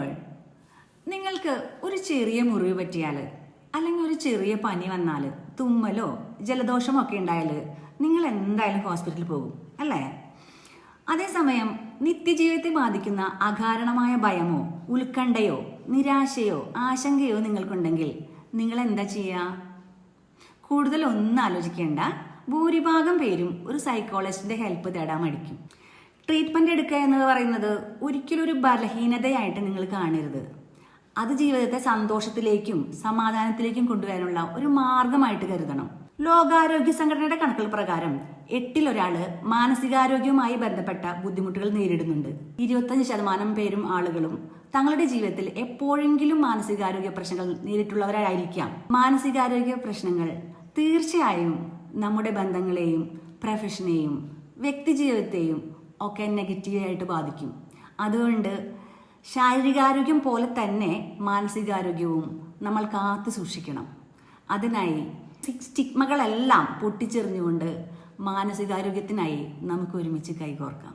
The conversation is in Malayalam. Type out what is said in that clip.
ഓൾ. നിങ്ങൾക്ക് ഒരു ചെറിയ മുറിവ് പറ്റിയാൽ അല്ലെങ്കിൽ ഒരു ചെറിയ പനി വന്നാൽ തുമ്മലോ ജലദോഷമോ ഒക്കെ ഉണ്ടായാൽ നിങ്ങൾ എന്തായാലും ഹോസ്പിറ്റലിൽ പോകും അല്ലേ? അതേസമയം നിത്യജീവിതത്തെ ബാധിക്കുന്ന അകാരണമായ ഭയമോ ഉത്കണ്ഠയോ നിരാശയോ ആശങ്കയോ നിങ്ങൾക്കുണ്ടെങ്കിൽ നിങ്ങൾ എന്താ ചെയ്യുക? കൂടുതൽ ഒന്നും ആലോചിക്കേണ്ട. ഭൂരിഭാഗം പേരും ഒരു സൈക്കോളജിസ്റ്റിന്റെ ഹെൽപ്പ് തേടാൻ മടിക്കും. ട്രീറ്റ്മെന്റ് എടുക്കുക എന്ന് പറയുന്നത് ഒരിക്കലും ഒരു ബലഹീനതയായിട്ട് നിങ്ങൾ കാണരുത്. അത് ജീവിതത്തെ സന്തോഷത്തിലേക്കും സമാധാനത്തിലേക്കും കൊണ്ടുവരാനുള്ള ഒരു മാർഗമായിട്ട് കരുതണം. ലോകാരോഗ്യ സംഘടനയുടെ കണക്കുകൾ പ്രകാരം 8-ൽ ഒരാള് മാനസികാരോഗ്യവുമായി ബന്ധപ്പെട്ട ബുദ്ധിമുട്ടുകൾ നേരിടുന്നുണ്ട്. 25% പേരും ആളുകളും തങ്ങളുടെ ജീവിതത്തിൽ എപ്പോഴെങ്കിലും മാനസികാരോഗ്യ പ്രശ്നങ്ങൾ നേരിട്ടുള്ളവരായിരിക്കാം. മാനസികാരോഗ്യ പ്രശ്നങ്ങൾ തീർച്ചയായും നമ്മുടെ ബന്ധങ്ങളെയും പ്രൊഫഷനെയും വ്യക്തിജീവിതത്തെയും ഒക്കെ നെഗറ്റീവായിട്ട് ബാധിക്കും. അതുകൊണ്ട് ശാരീരികാരോഗ്യം പോലെ തന്നെ മാനസികാരോഗ്യവും നമ്മൾ കാത്തു സൂക്ഷിക്കണം. അതിനായി സ്റ്റിഗ്മകളെല്ലാം പൊട്ടിച്ചെറിഞ്ഞുകൊണ്ട് മാനസികാരോഗ്യത്തിനായി നമുക്ക് ഒരുമിച്ച് കൈകോർക്കാം.